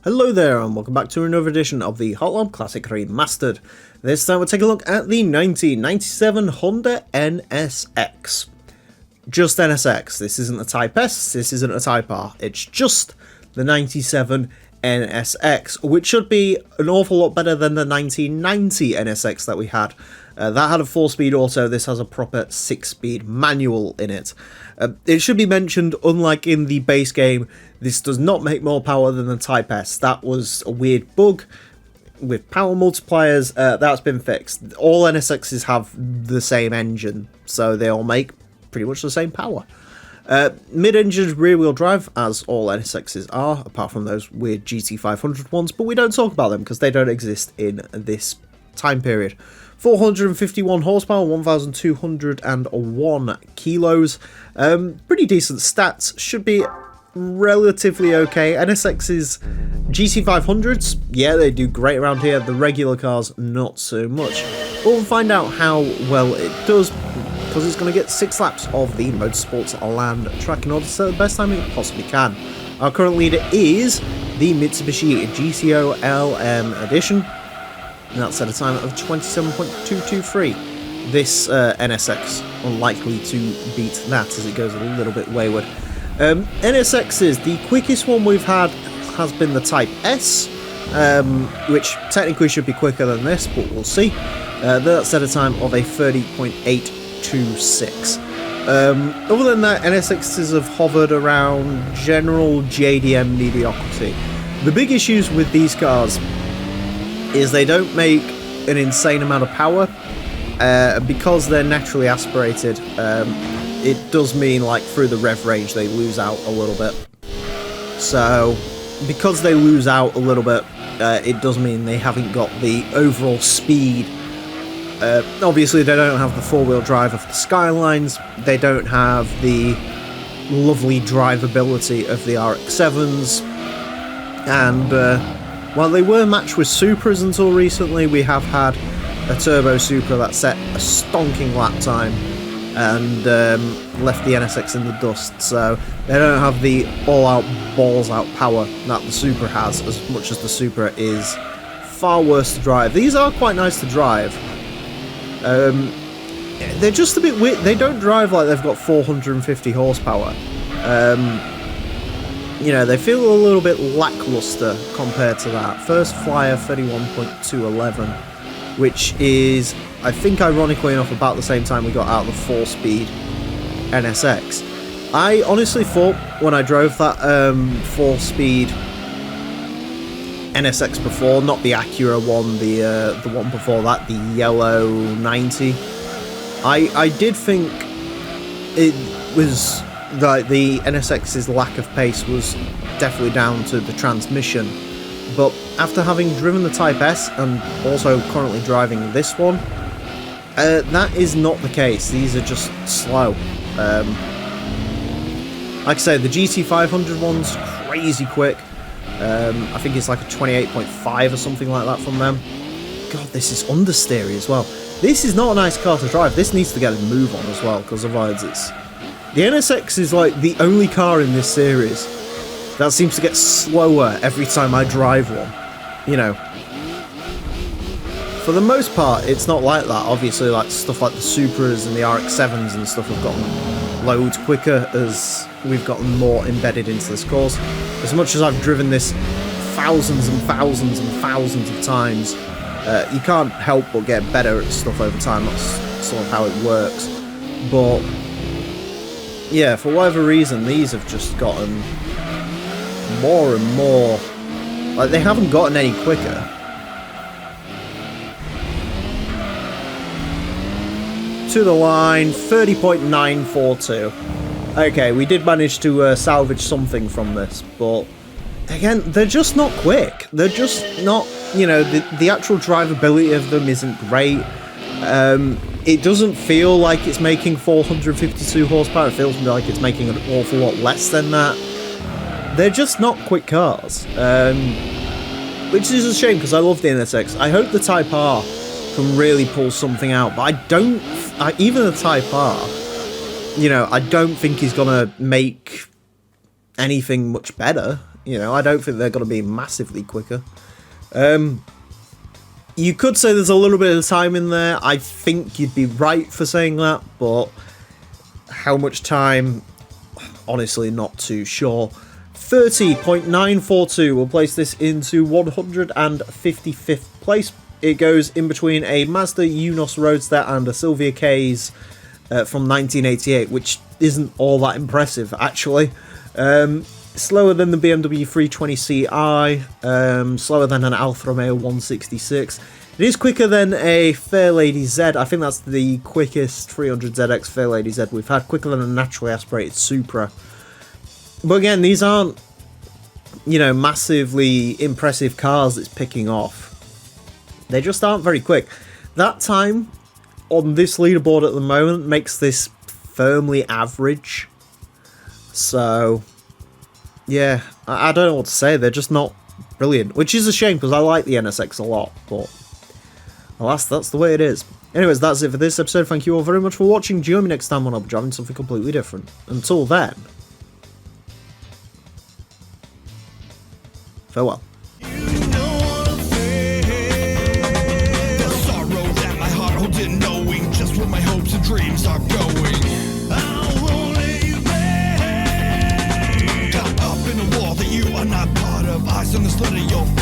Hello there and welcome back to another edition of the Hotline Classic Remastered. This time we'll take a look at the 1997 Honda NSX. Just NSX, this isn't a Type S, this isn't a Type R, it's just the 97 NSX, which should be an awful lot better than the 1990 NSX that we had. That had a 4-speed auto, this has a proper 6-speed manual in it. It should be mentioned, unlike in the base game, this does not make more power than the Type S. That was a weird bug with power multipliers. That's been fixed. All NSXs have the same engine, so they all make pretty much the same power. Mid-engine rear-wheel drive, as all NSXs are, apart from those weird GT500 ones, but we don't talk about them because they don't exist in this time period. 451 horsepower, 1,201 kilos. Pretty decent stats, should be relatively okay. NSX's GT500s, yeah, they do great around here. The regular cars, not so much. But we'll find out how well it does, because it's going to get 6 laps of the Motorsports Land track in order to set the best time it possibly can. Our current leader is the Mitsubishi GCO LM Edition. And that set a time of 27.223. This NSX unlikely to beat that as it goes a little bit wayward. NSXs, the quickest one we've had has been the Type S, which technically should be quicker than this, but we'll see. That set a time of a 30.826. Other than that, NSXs have hovered around general JDM mediocrity. The big issues with these cars is they don't make an insane amount of power, because they're naturally aspirated. It does mean, like, through the rev range they lose out a little bit. So because they lose out a little bit, it does mean they haven't got the overall speed. Obviously they don't have the 4-wheel drive of the Skylines, they don't have the lovely drivability of the RX-7s, and while they were matched with Supras until recently, we have had a Turbo Supra that set a stonking lap time and left the NSX in the dust, so they don't have the all-out, balls-out power that the Supra has, as much as the Supra is far worse to drive. These are quite nice to drive. They're just a bit weird. They don't drive like they've got 450 horsepower. You know, they feel a little bit lackluster compared to that. First flyer 31.211, which is, I think, ironically enough, about the same time we got out of the 4-speed NSX. I honestly thought when I drove that 4-speed NSX before, not the Acura one, the one before that, the yellow 90, I did think it was like the NSX's lack of pace was definitely down to the transmission, but after having driven the Type S and also currently driving this one, that is not the case. These are just slow. Like I say, the GT500 one's crazy quick. I think it's like a 28.5 or something like that from them. God, this is understeery as well. This is not a nice car to drive. This needs to get a move on as well, because otherwise it's... The NSX is like the only car in this series that seems to get slower every time I drive one. You know, for the most part, it's not like that. Obviously, like stuff like the Supras and the RX-7s and stuff have gotten loads quicker as we've gotten more embedded into this course. As much as I've driven this thousands and thousands and thousands of times, you can't help but get better at stuff over time. That's sort of how it works. But yeah, for whatever reason, these have just gotten more and more... Like, they haven't gotten any quicker. To the line, 30.942. Okay, we did manage to salvage something from this, but again, they're just not quick. They're just not, you know, the actual drivability of them isn't great. It doesn't feel like it's making 452 horsepower. It feels like it's making an awful lot less than that. They're just not quick cars, which is a shame because I love the NSX. I hope the Type R can really pull something out, but I don't... even the Type R, you know, I don't think he's gonna make anything much better. You know, I don't think they're going to be massively quicker. You could say there's a little bit of time in there. I think you'd be right for saying that, but how much time? Honestly, not too sure. 30.942 will place this into 155th place. It goes in between a Mazda Unos Roadster and a Silvia K's from 1988, which isn't all that impressive, actually. Slower than the BMW 320ci, slower than an Alfa Romeo 166. It is quicker than a Fairlady Z. I think that's the quickest 300ZX Fairlady Z we've had, quicker than a naturally aspirated Supra. But again, these aren't, you know, massively impressive cars it's picking off. They just aren't very quick. That time on this leaderboard at the moment makes this firmly average. So, yeah, I don't know what to say. They're just not brilliant, which is a shame because I like the NSX a lot, but alas, that's the way it is. Anyways, that's it for this episode. Thank you all very much for watching. Join me next time when I'll be driving something completely different. Until then, farewell. Dreams are going. I'll only you back. Got up in a wall that you are not part of. Eyes on the slit of your face.